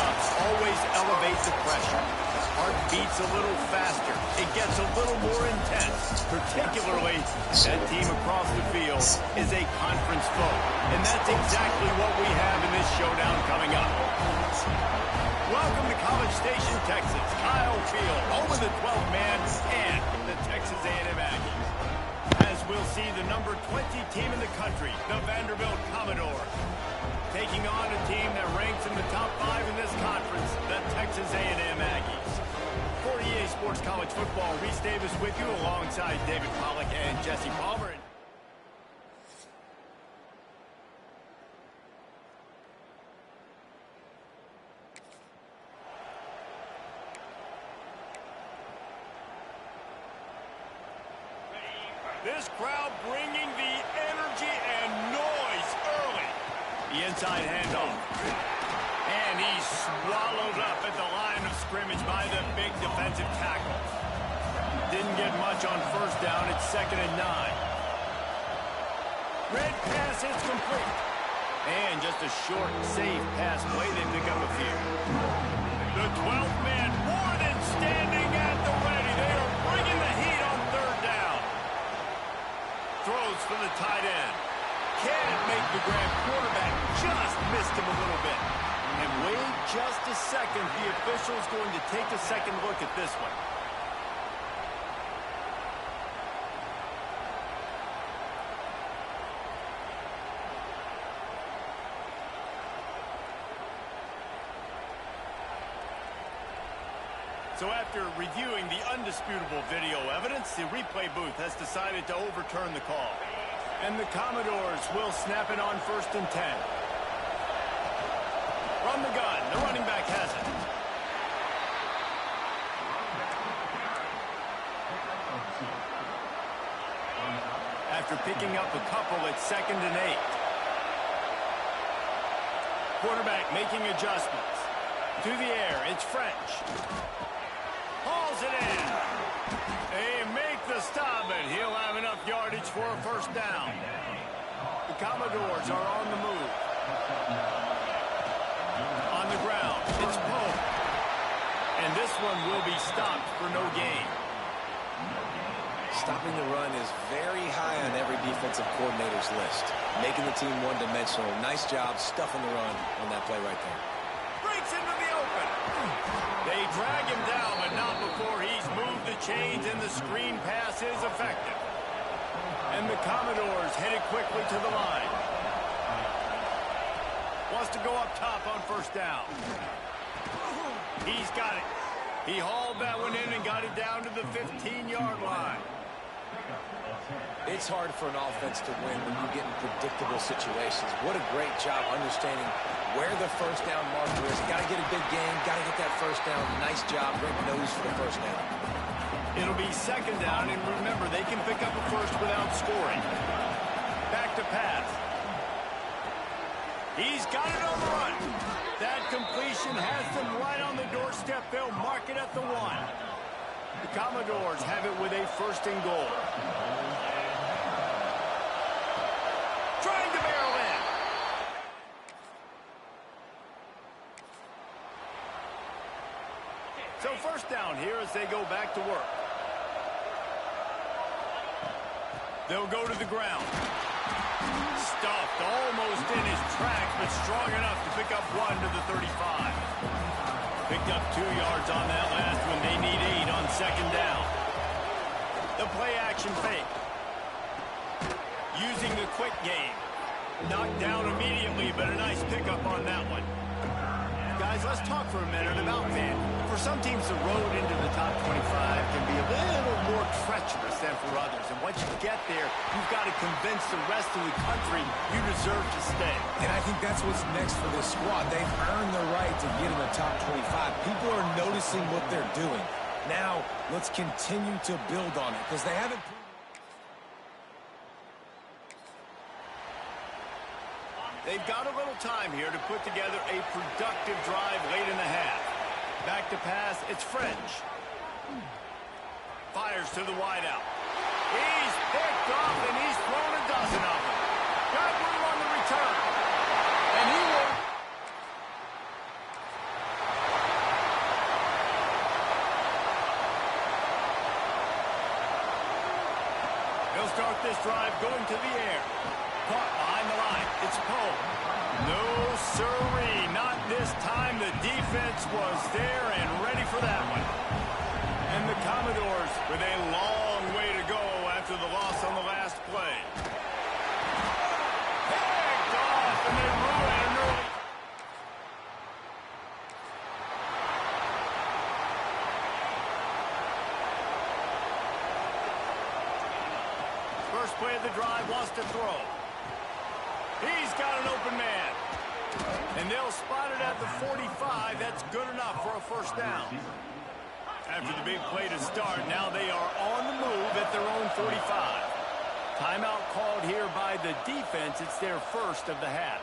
ups always elevate the pressure. The heart beats a little faster. It gets a little more intense. Particularly, that team across the field is a conference foe. And that's exactly what we have in this showdown coming up. Welcome to College Station, Texas. Kyle Field, home of the 12th man and the Texas A&M Aggies. As we'll see the number 20 team in the country, the Vanderbilt Commodores, taking on a team that ranks in the top 5 in this conference, the Texas A&M Aggies. For EA Sports College Football, Reese Davis with you alongside David Pollack and Jesse Palmer. This crowd bringing the energy and noise early. The inside handoff. And he's swallowed up at the line of scrimmage by the big defensive tackle. Didn't get much on first down. It's 2nd and 9. Red pass is complete. And just a short, safe pass play. They pick up a few. The 12th man more than standing at the ready. They are bringing the heat on third down. Throws for the tight end. Can't make the grab. Quarterback just missed him a little bit. And wait just a second. The official's going to take a second look at this one. So after reviewing the undisputable video evidence, the replay booth has decided to overturn the call. And the Commodores will snap it on 1st and 10. From the gun, the running back has it. After picking up a couple, it's 2nd and 8. Quarterback making adjustments. To the air, it's French. Hauls it in. They make the stop, and he'll have enough yardage for a first down. The Commodores are on the move. On the ground, it's Pope. And this one will be stopped for no gain. Stopping the run is very high on every defensive coordinator's list. Making the team one-dimensional. Nice job stuffing the run on that play right there. Breaks into the open. They drag him down, but not before he's moved the chains, and the screen pass is effective. And the Commodores headed quickly to the line. Wants to go up top on first down. He's got it. He hauled that one in and got it down to the 15-yard line. It's hard for an offense to win when you get in predictable situations. What a great job understanding where the first down marker is. Got to get a big gain. Got to get that first down. Nice job. Great nose for the first down. It'll be 2nd down, and remember, they can pick up a first without scoring. Back to pass. He's got it on the run. That completion has them right on the doorstep. They'll mark it at the 1. The Commodores have it with a 1st and goal. Trying to barrel in. So 1st down here as they go back to work. They'll go to the ground. Stuffed almost in his tracks, but strong enough to pick up 1 to the 35. Picked up 2 yards on that last one. They need 8 on 2nd down. The play action fake. Using the quick game. Knocked down immediately, but a nice pickup on that one. Guys, let's talk for a minute about Vanderbilt. For some teams, the road into the top 25 can be a little more treacherous than for others. And once you get there, you've got to convince the rest of the country you deserve to stay. And I think that's what's next for this squad. They've earned the right to get in the top 25. People are noticing what they're doing. Now, let's continue to build on it because they haven't. They've got a little time here to put together a productive drive late in the half. Back to pass, it's French. Fires to the wideout. He's picked off, and he's thrown a dozen of them. Got room on the return. And he will. start this drive going to the air. Caught behind the line. It's Poe. No siree. Not this time. The defense was there and ready for that one. And the Commodores with a long way to go after the loss on the last play. Picked off, and they ruin an early. First play of the drive, wants to throw. He's got an open man. And they'll spot it at the 45. That's good enough for a first down. After the big play to start, now they are on the move at their own 45. Timeout called here by the defense. It's their first of the half.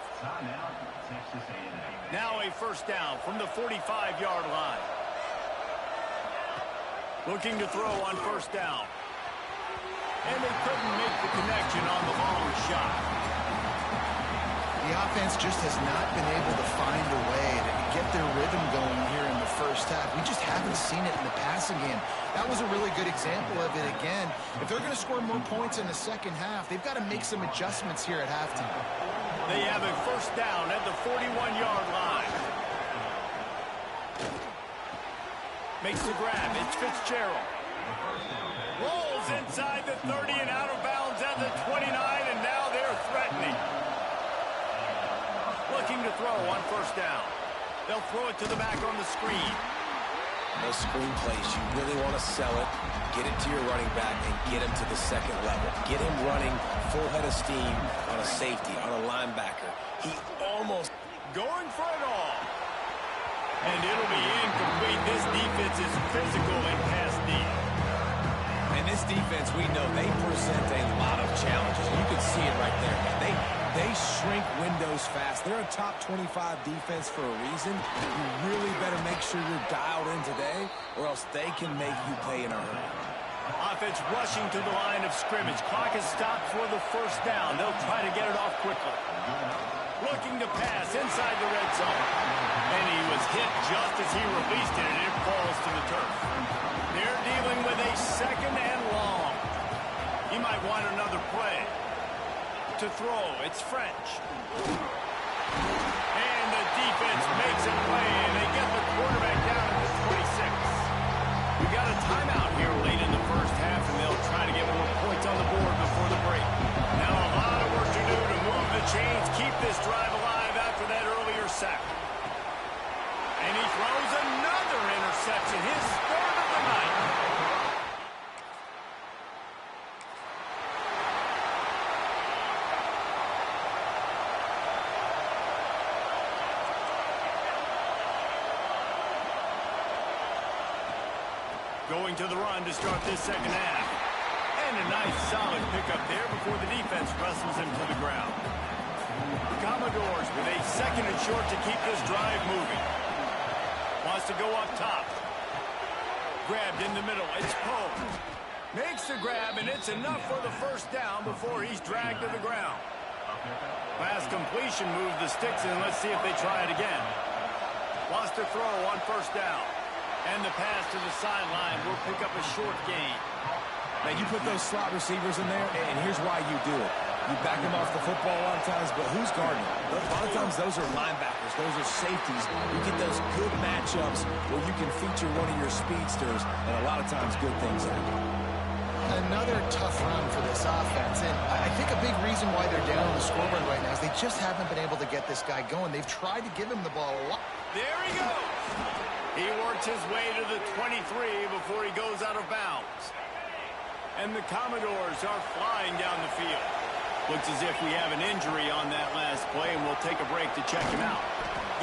Now a first down from the 45-yard line. Looking to throw on first down. And they couldn't make the connection on the long shot. The offense just has not been able to find a way to get their rhythm going here in the first half. We just haven't seen it in the passing game. That was a really good example of it again. If they're going to score more points in the second half, they've got to make some adjustments here at halftime. They have a first down at the 41-yard line. Makes the grab. It's Fitzgerald. Rolls inside the 30 and out of bounds at the 29, and now they're threatening. Looking to throw on first down. They'll throw it to the back on the screen. Those screen plays, you really want to sell it, get it to your running back, and get him to the second level. Get him running full head of steam on a safety, on a linebacker. He almost going for it all. And it'll be incomplete. This defense is physical and pass deep. And this defense, we know they present a lot of challenges. You can see it right there, man. They shrink windows fast. They're a top 25 defense for a reason. You really better make sure you're dialed in today, or else they can make you pay in a hurry. Offense rushing to the line of scrimmage. Clock is stopped for the first down. They'll try to get it off quickly. Looking to pass inside the red zone. And he was hit just as he released it, and it falls to the turf. They're dealing with a second and long. He might want another play. To throw, it's French. And the defense makes a play, and they get the quarterback down at the 26. We got a timeout here late in the first half, and they'll try to get more points on the board before the break. Now a lot of work to do to move the chains, keep this drive alive after that earlier sack. And he throws another interception, his third of the night. Going to the run to start this second half. And a nice solid pickup there before the defense wrestles him to the ground. The Commodores with a second and short to keep this drive moving. Wants to go up top. Grabbed in the middle. It's Poe. Makes the grab, and it's enough for the first down before he's dragged to the ground. Last completion moved the sticks in. Let's see if they try it again. Wants to throw on first down. And the pass to the sideline will pick up a short gain. Now, you put those slot receivers in there, and here's why you do it. You back them off the football a lot of times, but who's guarding them? A lot of times, those are linebackers. Those are safeties. You get those good matchups where you can feature one of your speedsters, and a lot of times, good things happen. Another tough run for this offense, and I think a big reason why they're down on the scoreboard right now is they just haven't been able to get this guy going. They've tried to give him the ball a lot. There he goes. He works his way to the 23 before he goes out of bounds. And the Commodores are flying down the field. Looks as if we have an injury on that last play, and we'll take a break to check him out.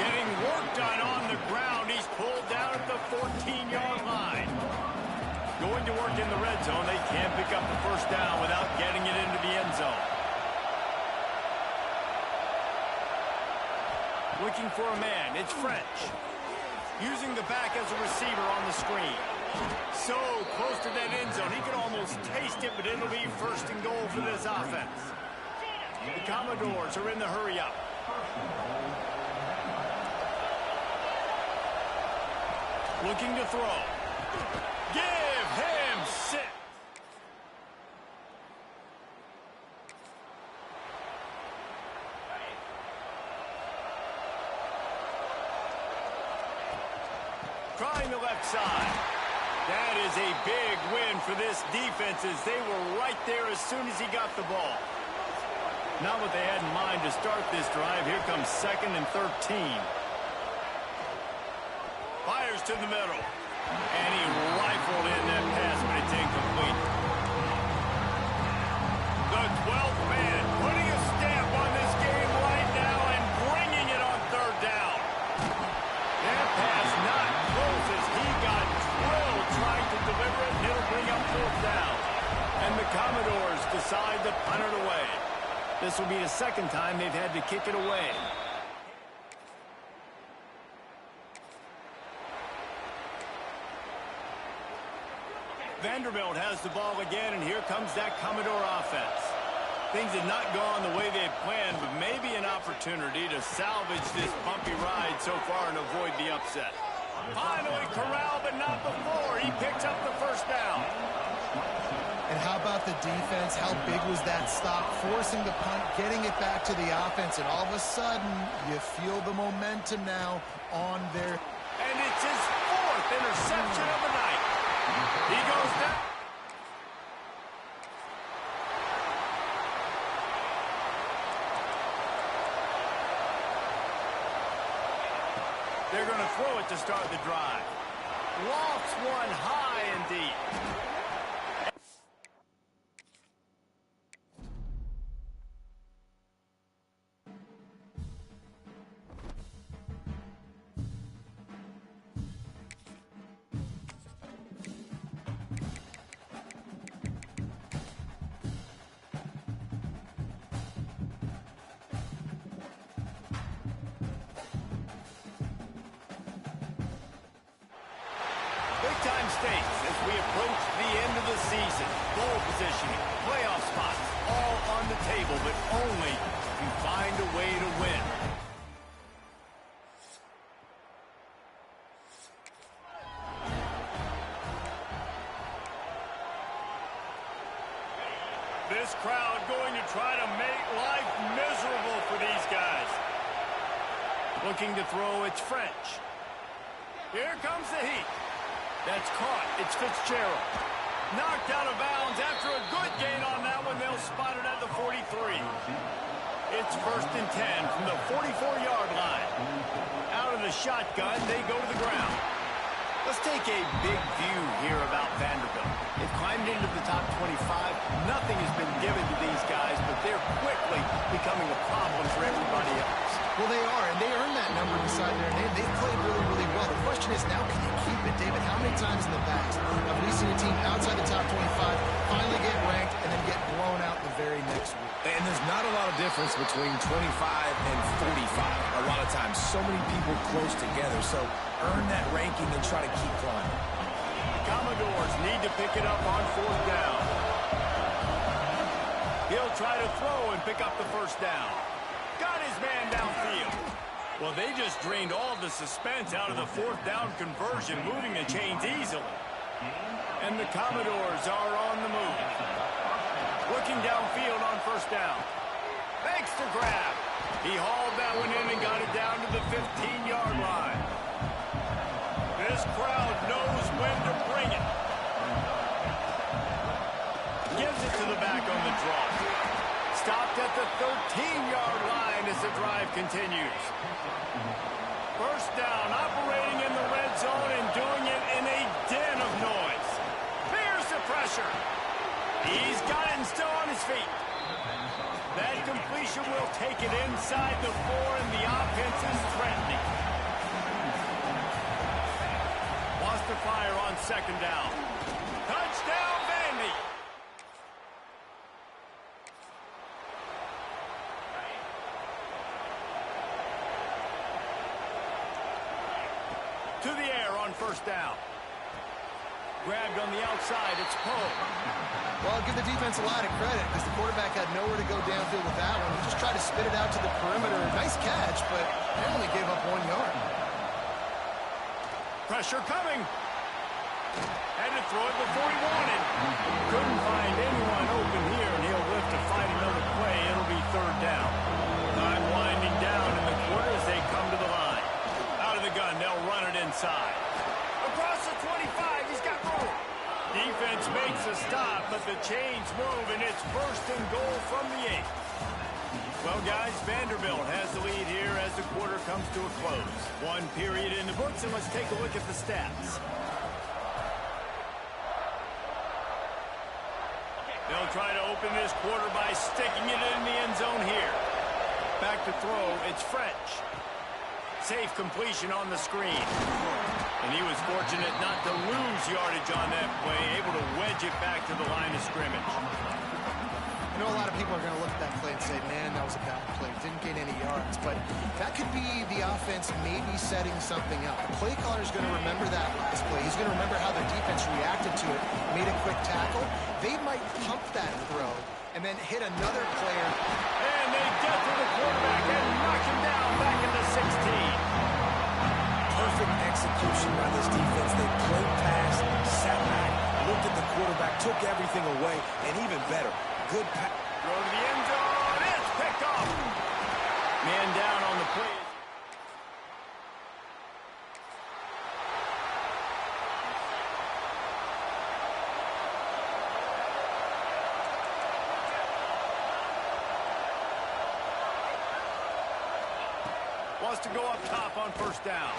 Getting work done on the ground. He's pulled down at the 14-yard line. Going to work in the red zone. They can't pick up the first down without getting it into the end zone. Looking for a man. It's French. Using the back as a receiver on the screen. So close to that end zone. He could almost taste it, but it'll be first and goal for this offense. The Commodores are in the hurry up. Looking to throw. Give him 6. trying the left side. That is a big win for this defense as they were right there as soon as he got the ball. Not what they had in mind to start this drive. Here comes 2nd and 13. Fires to the middle. And he rifled in that pass, but it's incomplete. The 12th man putting a stamp on this game right now and bringing it on 3rd down. That pass not close as he got drilled trying to deliver it, and it'll bring up 4th down. And the Commodores decide to punt it away. This will be the 2nd time they've had to kick it away. Vanderbilt has the ball again, and here comes that Commodore offense. Things have not gone the way they had planned, but maybe an opportunity to salvage this bumpy ride so far and avoid the upset. Finally corralled, but not before. He picks up the 1st down. And how about the defense? How big was that stop? Forcing the punt, getting it back to the offense, and all of a sudden, you feel the momentum now on their... And it's his 4th interception of the night. He goes down. They're going to throw it to start the drive. Lofts one high and deep. Big-time stakes as we approach the end of the season. Goal positioning, playoff spots, all on the table, but only if you find a way to win. This crowd going to try to make life miserable for these guys. Looking to throw, it's French. Here comes the heat. That's caught. It's Fitzgerald. Knocked out of bounds after a good gain on that one. They'll spot it at the 43. It's 1st and 10 from the 44-yard line. Out of the shotgun, they go to the ground. Let's take a big view here about Vanderbilt. They've climbed into the top 25. Nothing has been given to these guys, but they're quickly becoming a problem for everybody else. Well, they are, and they earned that number beside their name. They've played really, really well. The question is, now can you keep it? David, how many times in the past have we seen a team outside the top 25 finally get ranked and then get blown out the very next week? And there's not a lot of difference between 25 and 45. A lot of times, so many people close together. So earn that ranking and try to keep climbing. Commodores need to pick it up on 4th down. He'll try to throw and pick up the 1st down. Got his man downfield. Well, they just drained all the suspense out of the 4th down conversion, moving the chains easily. And the Commodores are on the move. Looking downfield on 1st down. Thanks to grab. He hauled that one in and got it down to the 15-yard line. This crowd knows when to bring it. Gives it to the back on the draw. Stopped at the 13-yard line as the drive continues. 1st down, operating in the red zone and doing it in a den of noise. Fears the pressure. He's got it and still on his feet. That completion will take it inside the 4, and the offense is threatening. Lost the fire on 2nd down. Touchdown, Vandy. To the air on 1st down. Grabbed on the outside, it's Poe. Well, I'll give the defense a lot of credit because the quarterback had nowhere to go downfield with that one. He just tried to spit it out to the perimeter. Nice catch, but they only gave up 1 yard. Pressure coming. Had to throw it before he wanted. Couldn't find anyone open here, and he'll lift to fight another play. It'll be 3rd down. Time winding down in the quarter as they come to the line. Out of the gun, they'll run it inside. 25. He's got room. Defense makes a stop, but the chains move, and it's first and goal from the 8. Well, guys, Vanderbilt has the lead here as the quarter comes to a close. 1 period in the books, and let's take a look at the stats. They'll try to open this quarter by sticking it in the end zone here. Back to throw, it's French. Safe completion on the screen. And he was fortunate not to lose yardage on that play, able to wedge it back to the line of scrimmage. I know a lot of people are going to look at that play and say, man, that was a bad play. Didn't gain any yards. But that could be the offense maybe setting something up. The play caller is going to remember that last play. He's going to remember how the defense reacted to it, made a quick tackle. They might pump that throw and then hit another player. And they get to the quarterback and knock him down back in the 16. Perfect execution by this defense. They played pass, sat back, looked at the quarterback, took everything away, and even better, good pass. Throw to the end zone. It's picked off. Man down on the play. Wants to go up top on first down.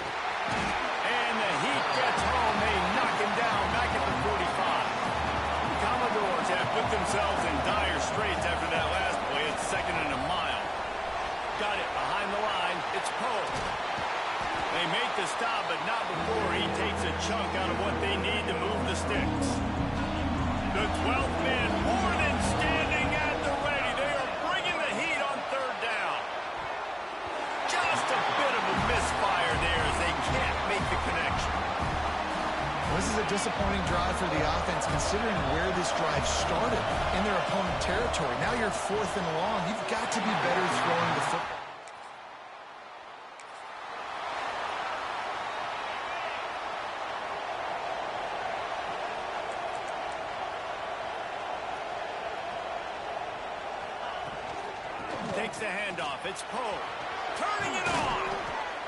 And the heat gets home. They knock him down back at the 45. The Commodores have put themselves in dire straits after that last play. It's 2nd and a mile. Got it behind the line. It's Poe. They make the stop, but not before he takes a chunk out of what they need to move the sticks. The 12th man more than standing at the ready. They are bringing the heat on 3rd down. Just a bit of a misfire there as they can't make the connection. This is a disappointing drive for the offense, considering where this drive started in their opponent territory. Now you're 4th and long. You've got to be better throwing the football. Takes the handoff. It's Poe. Turning it on.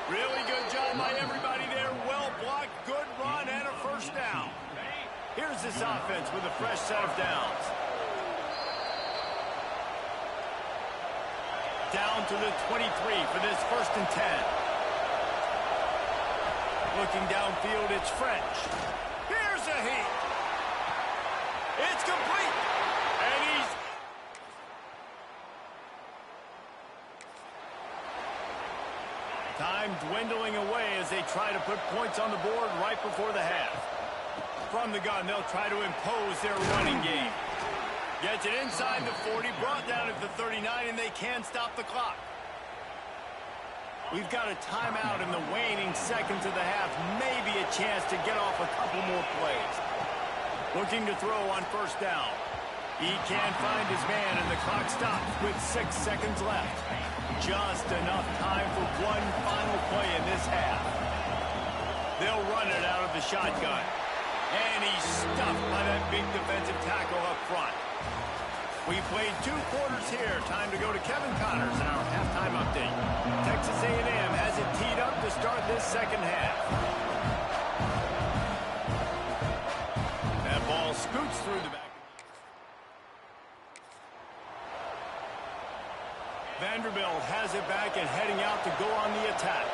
Really good job by everybody there. Well blocked, good run, and a first down. Here's this offense with a fresh set of downs. Down to the 23 for this 1st and 10. Looking downfield, it's French. Here's a heat. It's complete. And he's... Time dwindling away as they try to put points on the board right before the half. From the gun, they'll try to impose their running game. Gets it inside the 40, brought down at the 39, and they can't stop the clock. We've got a timeout in the waning seconds of the half. Maybe a chance to get off a couple more plays. Looking to throw on first down. He can't find his man, and the clock stops with 6 seconds left. Just enough time for one final play in this half. They'll run it out of the shotgun. And he's stuffed by that big defensive tackle up front. We played 2 quarters here. Time to go to Kevin Connors in our halftime update. Texas A&M has it teed up to start this second half. That ball scoots through the back. Vanderbilt has it back and heading out to go on the attack.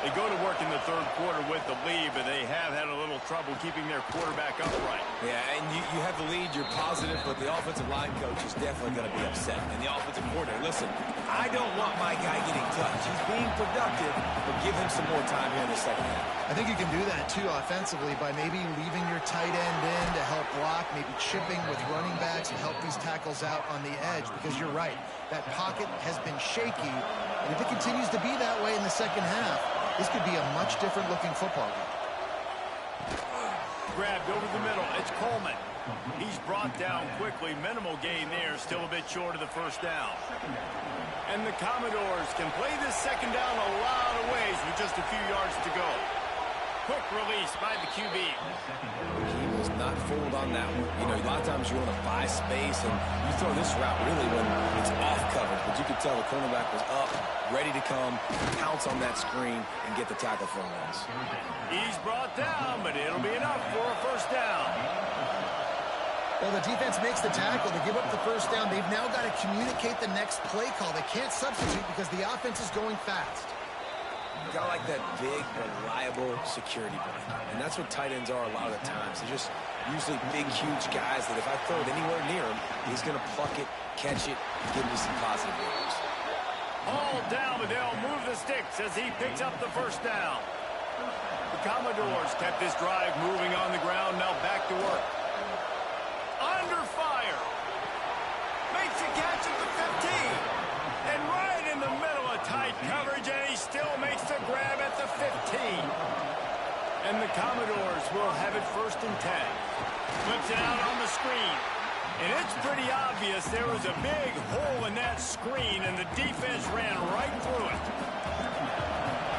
They go to work in the 3rd quarter with the lead, but they have had a little trouble keeping their quarterback upright. Yeah, and you have the lead, you're positive, but the offensive line coach is definitely going to be upset. And the offensive coordinator, listen, I don't want my guy getting touched. He's being productive, but give him some more time here in the second half. I think you can do that, too, offensively, by maybe leaving your tight end in to help block, maybe chipping with running backs and help these tackles out on the edge, because you're right. That pocket has been shaky, and if it continues to be that way in the second half, this could be a much different looking football game. Grabbed over the middle. It's Coleman. He's brought down quickly. Minimal gain there. Still a bit short of the first down. And the Commodores can play this second down a lot of ways with just a few yards to go. Quick release by the QB. He was not fooled on that one. You know, a lot of times you want to buy space, and you throw this route really when it's off coverage. But you could tell the cornerback was up, ready to come, pounce on that screen, and get the tackle for a loss. He's brought down, but it'll be enough for a first down. Well, the defense makes the tackle. They give up the first down. They've now got to communicate the next play call. They can't substitute because the offense is going fast. You got like that big, reliable security blanket. And that's what tight ends are a lot of the times. They're just usually big, huge guys that if I throw it anywhere near him, he's going to pluck it, catch it, and give me some positive yards. All down, but they'll move the sticks as he picks up the first down. The Commodores kept this drive moving on the ground. Now back to work. Under fire. Makes a catch at the 15. And right in the middle of tight coverage, and he still makes the grab at the 15. And the Commodores will have it first and 10. Flips it out on the screen. And it's pretty obvious there was a big hole in that screen, and the defense ran right through it.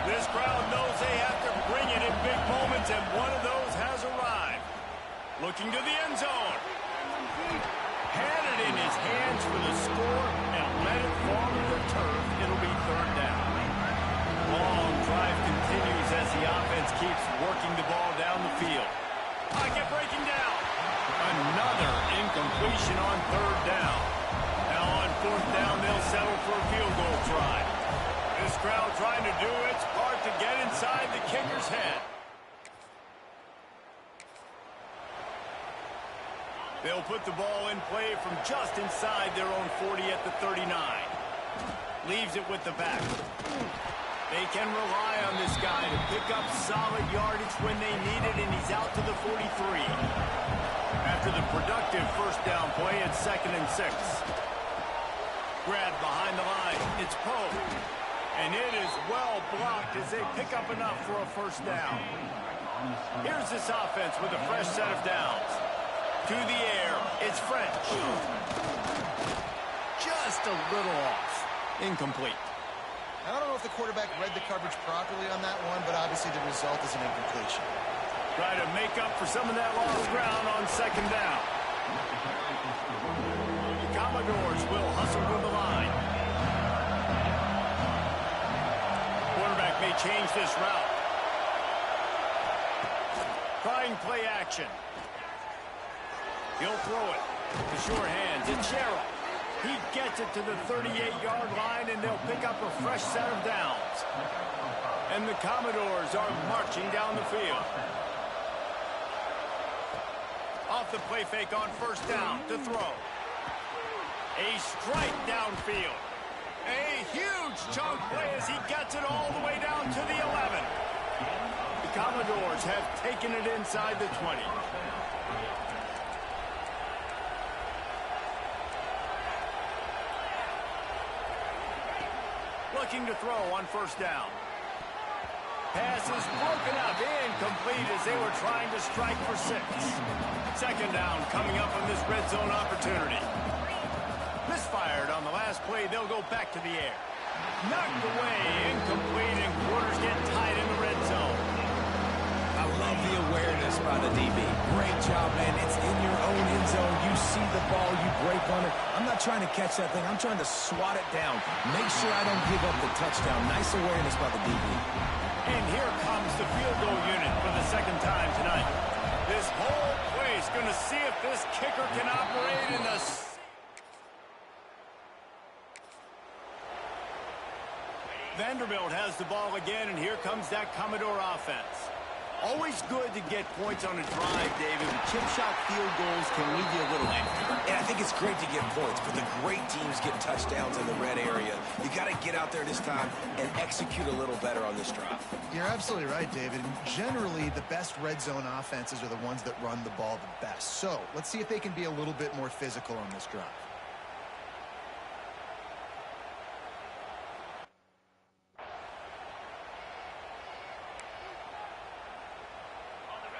This crowd knows they have to bring it in big moments, and one of those has arrived. Looking to the end zone. Had it in his hands for the score and let it fall to the turf. It'll be third down. Long drive continues as the offense keeps working the ball down the field. Pocket breaking down. Another incompletion on third down. Now on fourth down, they'll settle for a field goal try. This crowd trying to do its part to get inside the kicker's head. They'll put the ball in play from just inside their own 40 at the 39. Leaves it with the back. They can rely on this guy to pick up solid yardage when they need it, and he's out to the 43. After the productive first down play, it's 2nd and 6. Grab behind the line. It's Poe. And it is well blocked as they pick up enough for a first down. Here's this offense with a fresh set of downs. To the air, it's French. Just a little off. Incomplete. I don't know if the quarterback read the coverage properly on that one, but obviously the result is an incompletion. Try to make up for some of that lost ground on 2nd down. The Commodores will hustle to the line. Quarterback may change this route. Trying play action. He'll throw it to sure hands. It's Sherrill. He gets it to the 38-yard line, and they'll pick up a fresh set of downs. And the Commodores are marching down the field. Off the play fake on first down to throw. A strike downfield. A huge chunk play as he gets it all the way down to the 11. The Commodores have taken it inside the 20. Looking to throw on first down. Pass is broken up, incomplete as they were trying to strike for 6. 2nd down coming up on this red zone opportunity. Misfired on the last play, they'll go back to the air. Knocked away, incomplete, and quarters get tight in the red zone. I love the awareness by the DB. Great job, man. It's in your own end zone. You see the ball, you break on it. I'm not trying to catch that thing. I'm trying to swat it down. Make sure I don't give up the touchdown. Nice awareness by the DB. And here comes the field goal unit for the 2nd time tonight. This whole play is going to see if this kicker can operate in the... Vanderbilt has the ball again, and here comes that Commodore offense. Always good to get points on a drive, David. Chip shot field goals can leave you a little empty. And I think it's great to get points, but the great teams get touchdowns in the red area. You got to get out there this time and execute a little better on this drive. You're absolutely right, David. Generally, the best red zone offenses are the ones that run the ball the best. So let's see if they can be a little bit more physical on this drive.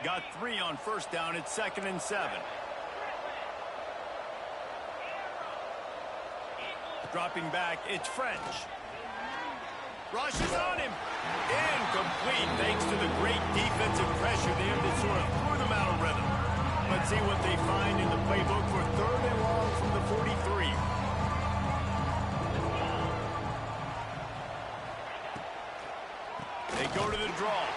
Got 3 on first down. It's 2nd and 7. Dropping back, it's French. Rushes on him. Incomplete thanks to the great defensive pressure there that sort of threw them out of rhythm. Let's see what they find in the playbook for 3rd and long from the 43. They go to the draw.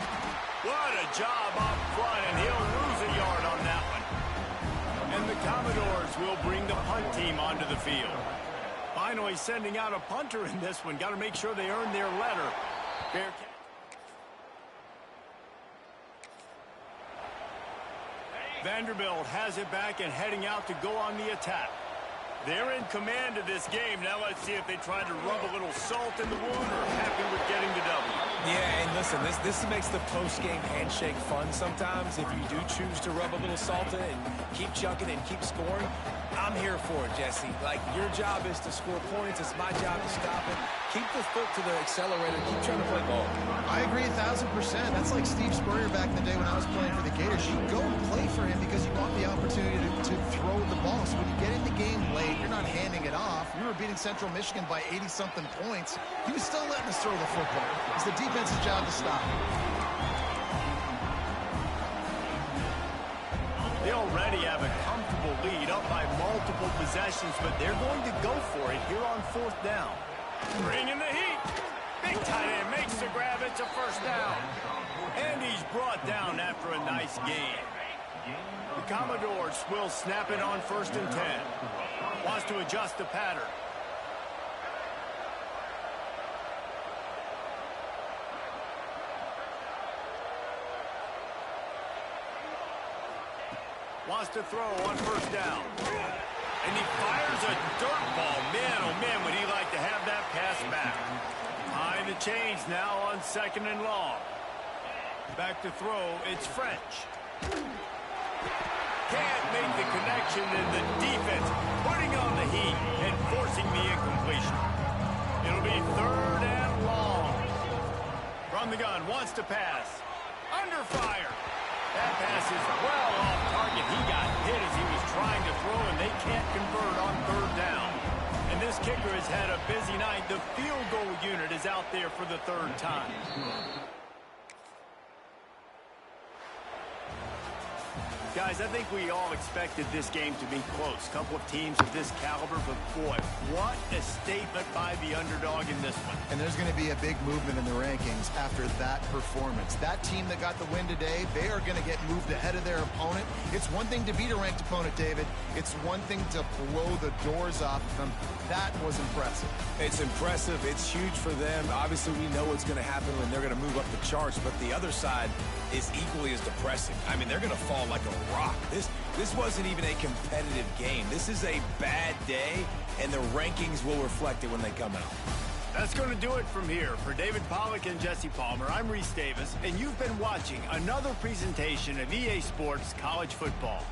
What a job up front, and he'll lose a yard on that one. And the Commodores will bring the punt team onto the field. Finally sending out a punter in this one. Got to make sure they earn their letter. Vanderbilt has it back and heading out to go on the attack. They're in command of this game. Now let's see if they try to rub a little salt in the wound or happy with getting the W. Yeah, and listen, this makes the post-game handshake fun sometimes. If you do choose to rub a little salt in and keep chucking and keep scoring, I'm here for it, Jesse. Like, your job is to score points. It's my job to stop it. Keep the foot to the accelerator. Keep trying to play ball. I agree 1,000%. That's like Steve Spurrier back in the day when I was playing for the Gators. You go and play for him because you want the opportunity to throw the ball. So when you get in the game late, you're not handing it off. We were beating Central Michigan by 80-something points. He was still letting us throw the football. It's the defense's job to stop. They already have a comfortable lead up by multiple possessions, but they're going to go for it here on 4th down. Bringing the heat. Big tight end makes the grab. It's a first down. And he's brought down after a nice gain. The Commodores will snap it on 1st and 10. Wants to adjust the pattern. Wants to throw on 1st down. And he fires a dirt ball. Man, oh man, would he like to have that pass back. Behind the chains now on 2nd and long. Back to throw, it's French. Can't make the connection, and the defense putting on the heat and forcing the incompletion. It'll be 3rd and long. From the gun, wants to pass. Under fire. That pass is well off target. He got hit as he was trying to throw, and they can't convert on 3rd down. And this kicker has had a busy night. The field goal unit is out there for the 3rd time. Guys, I think we all expected this game to be close. A couple of teams of this caliber, but boy, what a statement by the underdog in this one. And there's going to be a big movement in the rankings after that performance. That team that got the win today, they are going to get moved ahead of their opponent. It's one thing to beat a ranked opponent, David. It's one thing to blow the doors off them. That was impressive. It's impressive. It's huge for them. Obviously, we know what's going to happen when they're going to move up the charts, but the other side is equally as depressing. I mean, they're going to fall like a rock. This wasn't even a competitive game. This is a bad day, and the rankings will reflect it when they come out. That's going to do it from here. For David Pollack and Jesse Palmer, I'm Reese Davis, and you've been watching another presentation of EA Sports College Football.